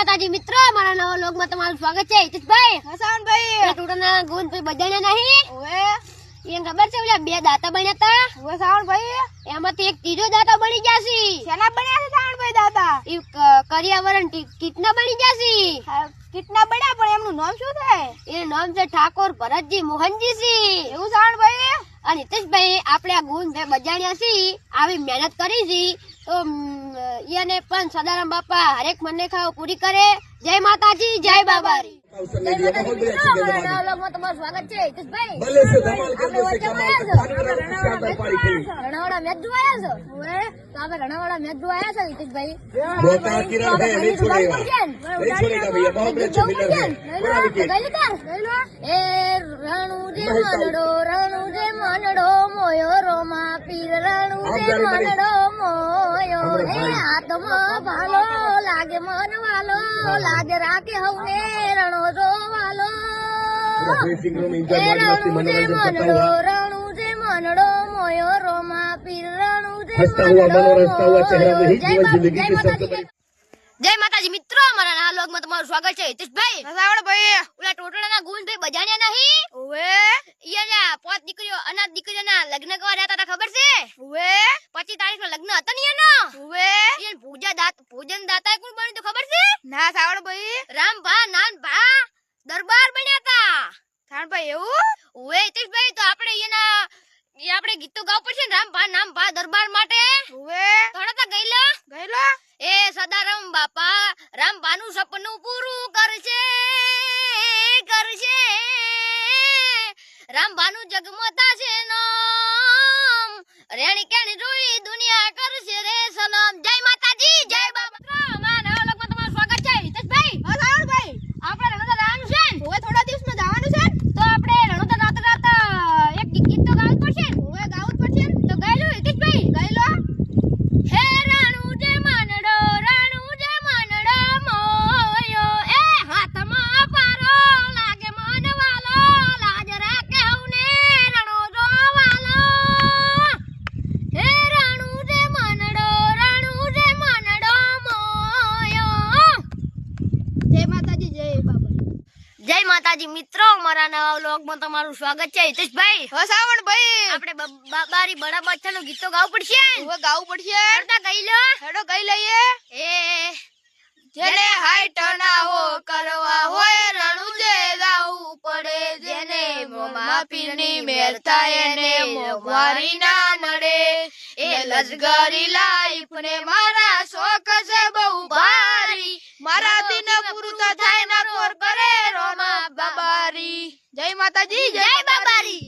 માતાજી મિત્રો, મારા નવા વ્લોગમાં તમારું સ્વાગત છે. હિતેશભાઈ, હસનભાઈ ટોટના ગુણ ભાઈ બજાણ્યા નહીં. ઓએ એને ખબર છે ઓલા બે દાતા બન્યા હતા. ઓએ સાવણભાઈ એમાંથી એક ત્રીજો દાતા બની જાશે. શેના બન્યા છે સાવણભાઈ દાતા? એ કરિયાવરણ કીટના બની જાશે. કેટલા બન્યા પણ એમનું નામ શું થાય? એનું નામ છે ઠાકોર ભરતજી મોહનજી સિંહ. એવું સાવણભાઈ? અને હિતેશભાઈ, આપણે આ ગુણ ભાઈ બજાણ્યા છીએ, આવી મહેનત કરી છે તો એને પણ સદારામ બાપા હરેક મનને ખાવ પૂરી કરે. જય માતાજી, જય બાબારી. તમારું સ્વાગત છે હિતેશભાઈ. રણાવાડા મેચ જોયા છો? તો આપણે રણાવાડા મેચ જોયા છો હિતેશભાઈ. એ રણુ જે મનડો મોયો રોમા પીર રણુ જે મનડો મોયો. એ હાથમાં ભાલો લાગે મન વાલો લાગે રાખે હવને રણો જોવાલો. એ રણુ જે મનડો મોયો રોમા પીર રણુ જે જય માતાજી મિત્રો, મારા નવા વ્લોગમાં તમારું સ્વાગત છે. હિતેશભાઈ, સાવણભાઈ ઓલા ટોટલાના ગુણ ભાઈ બજાણ્યા નહીં. ઓએ ઈયા પાંચ દીકરીઓ અનાથ દીકરીઓના લગ્ન કરવા જતા હતા, ખબર છે? ઓએ 25 તારીખનો લગ્ન હતા ને એનો. ઓએ ઈ ભોજન દાતા કોણ બન્યું તો ખબર છે? ના સાવણભાઈ રામભા નાનભા દરબાર બન્યા હતા. સાવણભાઈ એવું? ઓએ હિતેશભાઈ, તો આપણે ગીતો ગાવું પડશે ને રામભા નામભા દરબાર માટે. ઓએ થોડા ગયેલો ગયેલો એ સદારામ બાપા રામભાનું સપનું પૂરું કરશે. રામભાનું જગમતા છે નામ, રેણી કેણી જોઈ દુનિયા કરશે રે સલામ. જય માતાજી, જય બાબા. મારા નવા વ્લોગમાં તમારું સ્વાગત છે. હિતેશભાઈ, સાવણભાઈ આપણે રણોદર આવવાનું છે ને? ઓએ થોડા દિવસમાં જવાનું છે તો આપણે રણોદર રાત એક ગીત તો ગાવું પડશે ને? ઓએ ગાવું જ પડશે તો ગાયલું હિતેશભાઈ? ગયેલો હે રણુ જે મનડો મોયો. એ હાથમાં પારો લાગે મન વાલો લાજ રાખે હવને રણો જોવાલો. હે રણુ જે મનડો મોયો. જય માતાજી, જય બાબા. જય માતાજી મિત્રો, મારા નવા વ્લોગમાં તમારું સ્વાગત છે. હિતેશભાઈ, સાવણભાઈ આપણે બારી બડા બચ્ચાનું ગીતો ગાવું પડશે. ઓએ ગાવું પડશે. કરતા ગઈ લો હેડો ગઈ લઈએ. એ જેને હાઈટ ના હો કરવા હોય રણુજે જાવું પડે. જેને મોમાં પીરની મેર થાય એને મોંઘવારી ના મળે. એ લશ્કરી લાઈફ ને મારા શોખ છે બહુ ભારી. મારાથી ન પૂરું થાય ના કોર કરે રોમા બાબારી. જય માતાજી, જય બાબારી.